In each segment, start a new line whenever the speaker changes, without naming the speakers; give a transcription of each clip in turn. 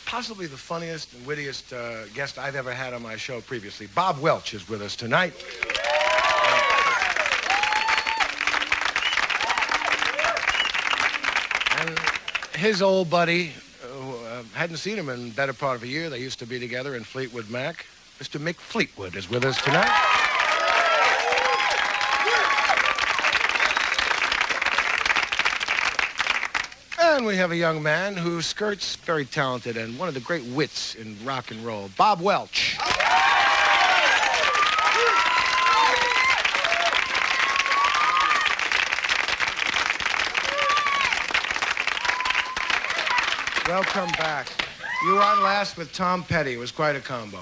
possibly the funniest and wittiest guest I've ever had on my show previously. Bob Welch is with us tonight. And his old buddy, who hadn't seen him in the better part of a year, they used to be together in Fleetwood Mac, Mr. Mick Fleetwood is with us tonight. And we have a young man who skirts very talented and one of the great wits in rock and roll, Bob Welch. Welcome back. You were on last with Tom Petty. It was quite a combo.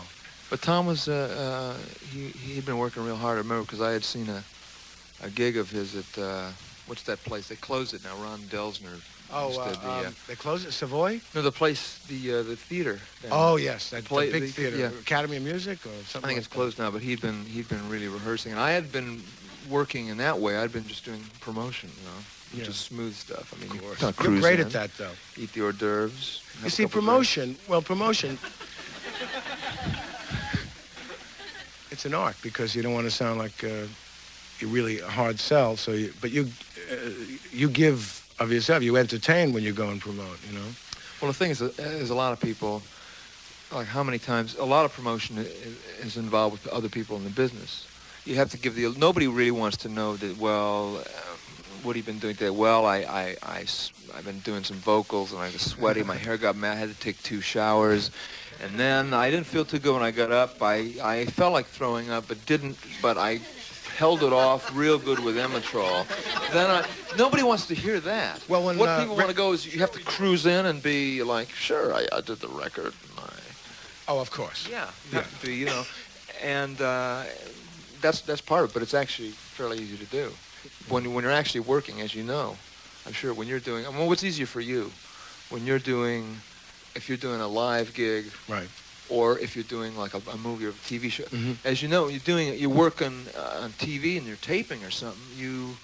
But Tom was, he'd been working real hard. I remember because I had seen a gig of his at, what's that place? They closed it now, Ron Delsner.
Oh, they closed it, Savoy?
No, the place, the theater.
Oh, yes, that
the
big theater.
Yeah.
Academy of Music or something.
I think it's closed now, but he'd been really rehearsing. And I had been working in that way. I'd been just doing promotion, just smooth stuff. I mean,
of course. You're great at that, though.
Eat the hors d'oeuvres.
You see, promotion, it's an art because you don't want to sound like you're really a hard sell. But you give of yourself. You entertain when you go and promote,
Well, the thing is, there's a lot of people, like how many times, a lot of promotion is involved with other people in the business. You have to give nobody really wants to know that, well, what have you been doing today? Well, I've been doing some vocals and I was sweaty, my hair got mad, I had to take 2 showers. And then I didn't feel too good when I got up. I felt like throwing up, but I held it off real good with Emitrol. Then nobody wants to hear that. Well, what people want to go is you have to cruise in and be like, sure, I did the record.
Oh, of course.
Yeah, you have to be, and that's part of it. But it's actually fairly easy to do when you're actually working, as you know. I'm sure when you're doing. What's easier for you when you're doing, if you're doing a live gig,
right?
Or if you're doing like a movie or a TV show. Mm-hmm. As you know, you're working on TV and you're taping or something, you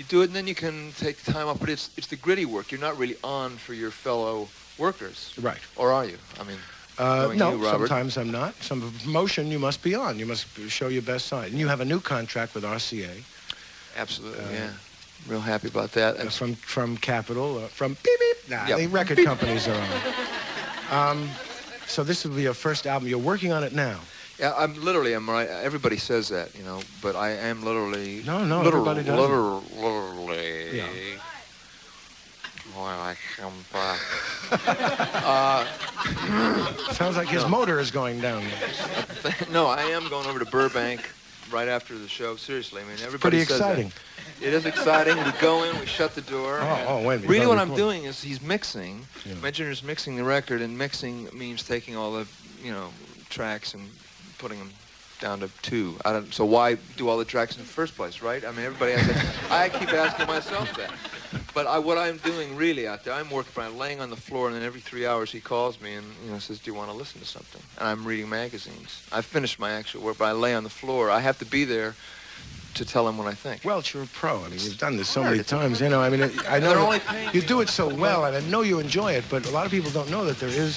do it and then you can take the time off, but it's the gritty work. You're not really on for your fellow workers.
Right.
Or are you? I mean,
no,
you, Robert.
Sometimes I'm not. Some promotion you must be on. You must show your best side. And you have a new contract with RCA.
Absolutely, yeah. Real happy about that.
From Capitol, from beep beep. Nah, yep. The record companies are on. So this will be your first album. You're working on it now. Yeah,
I'm right. Everybody says that, but I am literally.
No, everybody does.
Literally.
Yeah.
When I come back.
Sounds like his motor is going down.
No, I am going over to Burbank right after the show. Seriously, I mean, everybody
pretty
says
exciting.
That. It is exciting. We go in, we shut the door.
Wait.
Really what I'm doing is he's mixing. Yeah. My engineer's mixing the record, and mixing means taking all the, tracks and putting them down to 2. So why do all the tracks in the first place, right? I mean, everybody has that. I keep asking myself that. But what I'm doing really out there, I'm laying on the floor, and then every 3 hours he calls me and, says, do you want to listen to something? And I'm reading magazines. I've finished my actual work, but I lay on the floor. I have to be there to tell him what I think.
Well, you're a pro. I mean, you've done this so many times. I know you do it so well, and I know you enjoy it, but a lot of people don't know that there is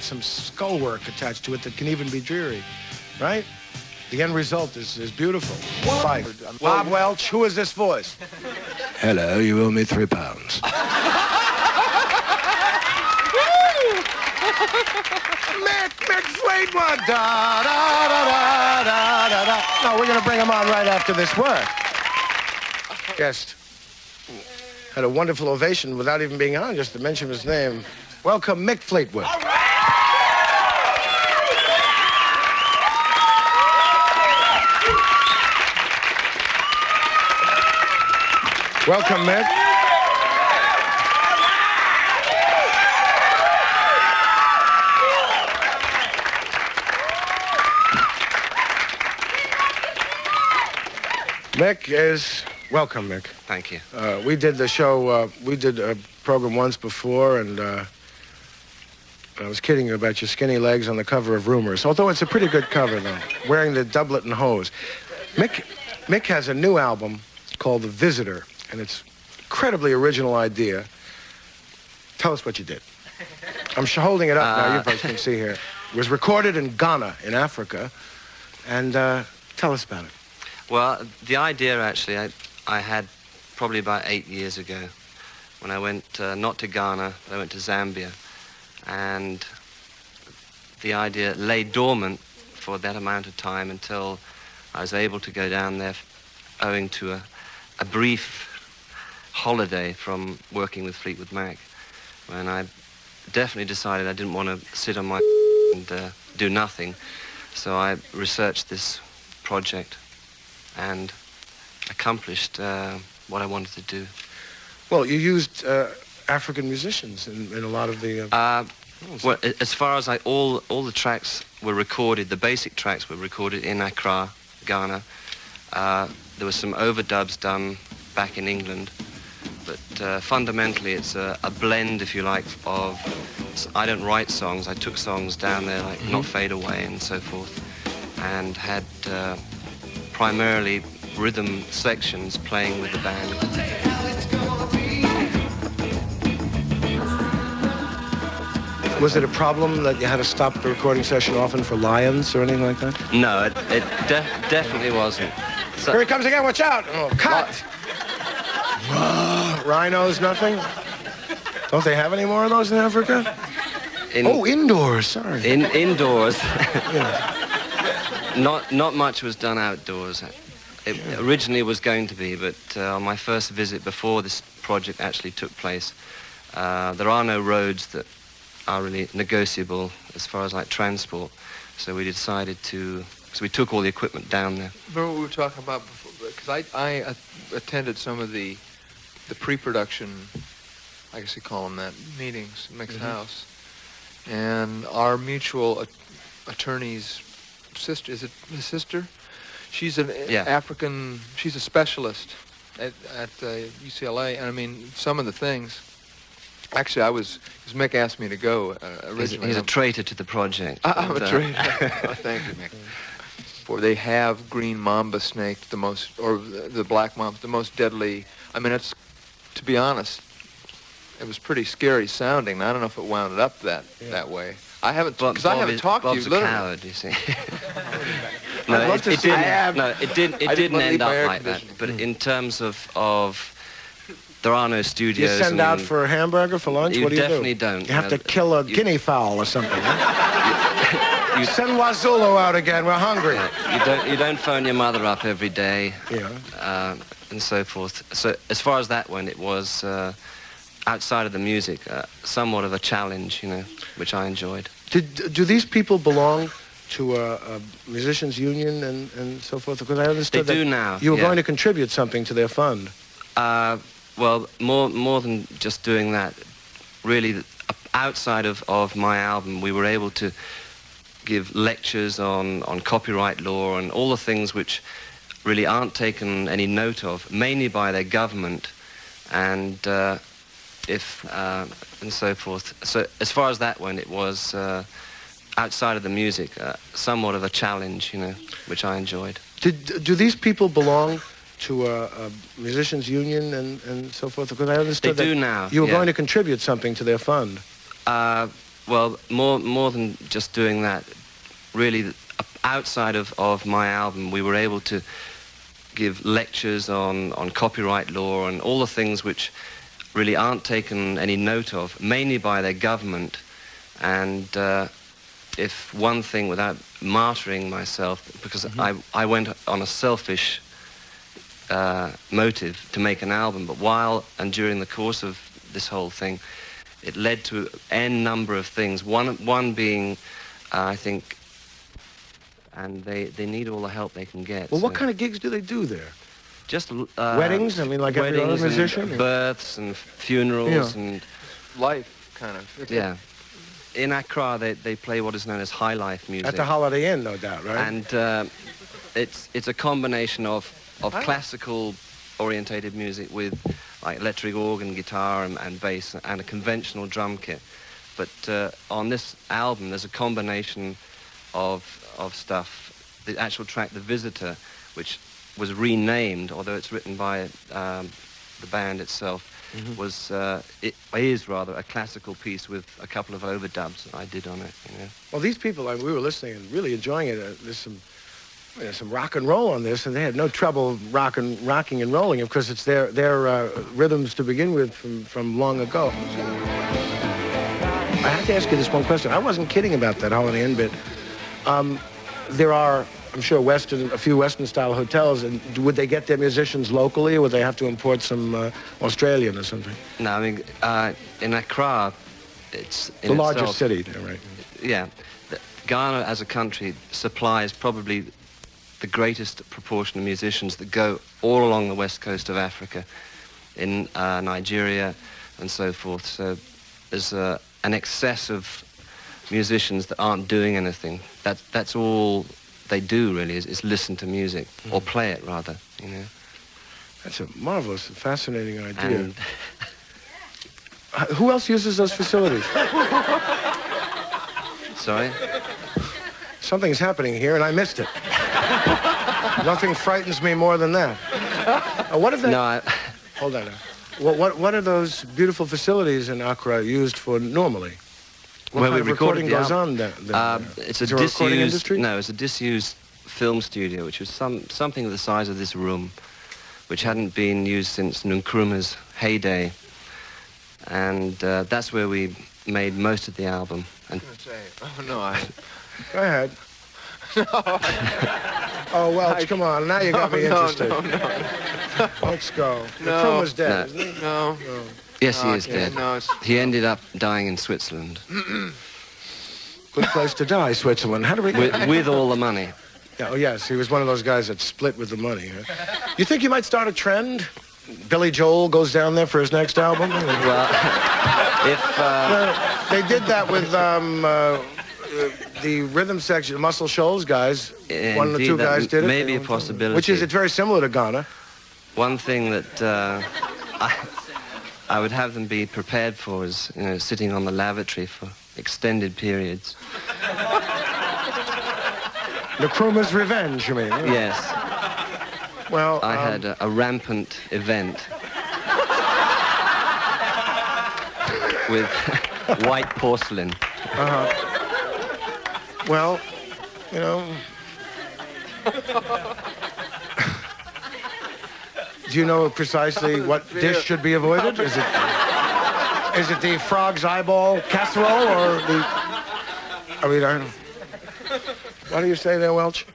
some skull work attached to it that can even be dreary, right? The end result is beautiful. Bob Welch, who is this voice? Hello, you owe me £3. Mick Fleetwood. Da, da, da, da, da, da, da. No, we're going to bring him on right after this work. Guest had a wonderful ovation without even being on, just to mention his name. Welcome, Mick Fleetwood. All right. Welcome, Mick. Mick is welcome, Mick.
Thank you.
We did the show. We did a program once before, and I was kidding you about your skinny legs on the cover of Rumors. Although it's a pretty good cover, though. Wearing the doublet and hose. Mick has a new album called The Visitor, and it's an incredibly original idea. Tell us what you did. I'm holding it up now. You folks can see here. It was recorded in Ghana, in Africa. And tell us about it.
Well, the idea actually I had probably about 8 years ago when I went not to Ghana, but I went to Zambia. And the idea lay dormant for that amount of time until I was able to go down there owing to a brief holiday from working with Fleetwood Mac, when I definitely decided I didn't want to sit on my and do nothing. So I researched this project and accomplished what I wanted to do.
Well, you used African musicians in a lot of the...
Well, as far as all the tracks were recorded, the basic tracks were recorded in Accra, Ghana. There were some overdubs done back in England, but fundamentally it's a blend, if you like, of... I don't write songs. I took songs down there like Not Fade Away and so forth, and had primarily rhythm sections playing with the band.
Was it a problem that you had to stop the recording session often for lions or anything like that?
No, it definitely wasn't. So,
here he comes again, watch out! Oh, cut! Rhinos, nothing? Don't they have any more of those in Africa? Indoors, sorry.
Indoors.
Yeah.
Not much was done outdoors. It originally was going to be, but on my first visit before this project actually took place, there are no roads that are really negotiable as far as like transport. So we decided to, so we took all the equipment down there.
Remember what we were talking about before? Because I attended some of the pre-production, I guess you call them that, meetings, Mick's house. And our mutual attorney's sister, is it his sister? She's an African, she's a specialist at UCLA. And I mean, some of the things, actually because Mick asked me to go originally.
He's a traitor to the project.
I'm a traitor. Oh, thank you, Mick. For they have green mamba snake, the most, or the black mamba, the most deadly. I mean, it's, to be honest, it was pretty scary sounding. I don't know if it wound up that way. I haven't, because I haven't talked to you.
Bob's a coward, you see. No, it didn't end up like that. But in terms of there are no studios.
You send out for a hamburger for lunch? What do you do?
You definitely don't.
You have to kill a guinea fowl or something, huh? You send Wazulu out again. We're hungry.
Yeah, you don't phone your mother up every day.
Yeah.
And so forth. So as far as that went, it was outside of the music, somewhat of a challenge, which I enjoyed.
Do these people belong to a musicians' union and so forth? Because I understood
they do now.
You were going to contribute something to their fund.
Well, more than just doing that, really, outside of my album, we were able to give lectures on copyright law and all the things which really aren't taken any note of, mainly by their government, and and so forth. So as far as that went, it was outside of the music, somewhat of a challenge, which I enjoyed.
Do these people belong to a musicians' union and so forth? Because I understood
they do now.
You were going to contribute something to their fund.
Well, more than just doing that, really, outside of my album, we were able to give lectures on copyright law and all the things which really aren't taken any note of, mainly by their government. And if one thing, without martyring myself, because I went on a selfish motive to make an album, but while and during the course of this whole thing, it led to n number of things. One being, I think, and they need all the help they can get.
Well, what kind of gigs do they do there?
Just
weddings? I mean, like every other musician?
And births and funerals and
life, kind of.
Yeah. In Accra, they play what is known as high life music.
At the Holiday Inn, no doubt, right?
And it's a combination of classical orientated music with like electric organ, guitar and bass and a conventional drum kit. But on this album, there's a combination of stuff. The actual track, The Visitor, which was renamed, although it's written by the band itself, it is rather a classical piece with a couple of overdubs that I did on it. You know?
Well, these people, we were listening and really enjoying it. There's some rock and roll on this, and they had no trouble rocking and rolling. Of course, it's their rhythms to begin with from long ago. I have to ask you this one question. I wasn't kidding about that Holiday Inn bit. There are, I'm sure, a few Western-style hotels, and would they get their musicians locally, or would they have to import some Australian or something?
No, I mean, in Accra, it's
the largest city there, right?
Yeah. Ghana, as a country, supplies probably the greatest proportion of musicians that go all along the west coast of Africa, in Nigeria and so forth. So there's an excess of musicians that aren't doing anything. That's all they do, really, is listen to music, or play it, rather, you know.
That's a marvelous, fascinating idea.
And
who else uses those facilities?
sorry?
Something's happening here, and I missed it. Nothing frightens me more than that. What are they?
No,
Hold on now. What are those beautiful facilities in Accra used for normally? What
Where
kind
we
of recording
recorded
goes on there?
It's
Is
a
there recording
disused
industry?
No, it's a disused film studio, which was something of the size of this room, which hadn't been used since Nkrumah's heyday, and that's where we made most of the album. And
Oh no,
Go ahead. Oh, Welch, come on. Now you got me interested.
No.
Let's go.
No.
Nkrumah's dead,
No.
isn't he?
No.
yes, he
No,
is
I can't.
dead.
No, it's...
He ended up dying in Switzerland
Good place to die, Switzerland. How do we...
with all the money.
Yeah, oh, yes, he was one of those guys that split with the money. Huh? You think you might start a trend? Billy Joel goes down there for his next album?
Well, if
They did that with the rhythm section, Muscle Shoals guys. One of the
indeed,
two
that
guys did it.
may be a possibility.
Which is, it's very similar to Ghana.
One thing that I would have them be prepared for is, you know, sitting on the lavatory for extended periods.
Nkrumah's Revenge, you mean? Huh?
Yes,
Well,
I had a rampant event with white porcelain.
Well, you know... Do you know precisely what dish should be avoided? Is it the frog's eyeball casserole or the... I mean, I don't... What do you say there, Welch?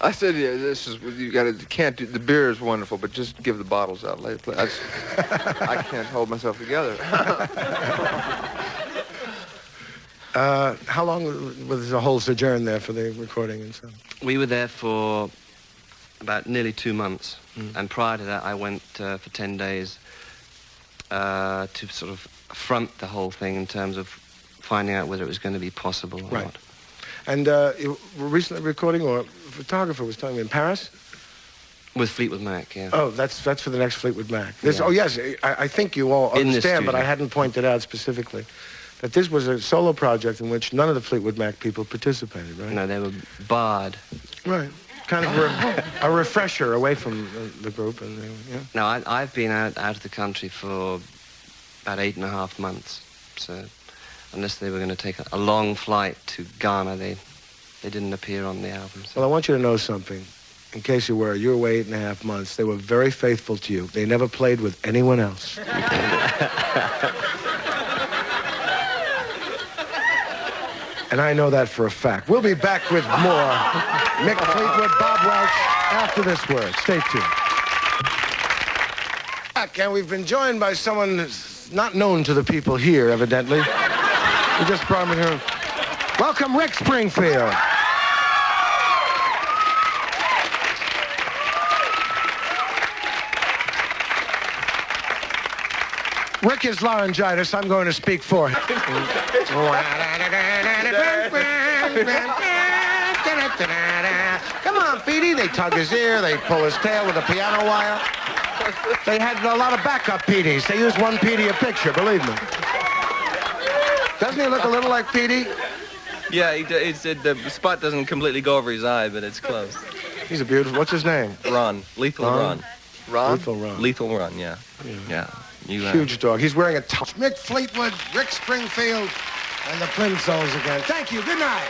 I said, yeah, this is you got to can't do. The beer is wonderful, but just give the bottles out later. I can't hold myself together.
How long was the whole sojourn there for the recording and so on?
We were there for about nearly 2 months, and prior to that I went for 10 days to sort of front the whole thing in terms of finding out whether it was going to be possible or not.
And you were recently recording, or a photographer was telling me, in Paris?
With Fleetwood Mac, yeah.
Oh, that's for the next Fleetwood Mac. This,
Yeah.
Oh, yes, I think you all
In the
understand, but I
studio.
hadn't pointed out specifically that this was a solo project in which none of the Fleetwood Mac people participated, right?
No, they were barred.
Right. Kind of a refresher away from the group. And yeah.
No, I've been out of the country for about 8.5 months, so unless they were going to take a long flight to Ghana, they didn't appear on the album. So.
Well, I want you to know something. In case you were away 8.5 months, they were very faithful to you. They never played with anyone else. And I know that for a fact. We'll be back with more Mick Fleetwood, Bob Welch, after this word. Stay tuned. And we've been joined by someone who's not known to the people here, evidently. We just brought him in here. Welcome, Rick Springfield. Rick is laryngitis. I'm going to speak for him. Come on, Petey. They tug his ear. They pull his tail with a piano wire. They had a lot of backup Petey's. They used one Petey a picture, believe me. Doesn't he look a little like Petey?
Yeah, he said the spot doesn't completely go over his eye, but it's close.
He's a beautiful... What's his name?
Ron. Lethal
Ron?
Ron.
Ron?
Lethal Ron.
Lethal Ron, yeah. Yeah.
Huge dog. He's wearing a top. Mick Fleetwood, Rick Springfield, and the Plimsolls again. Thank you. Good night.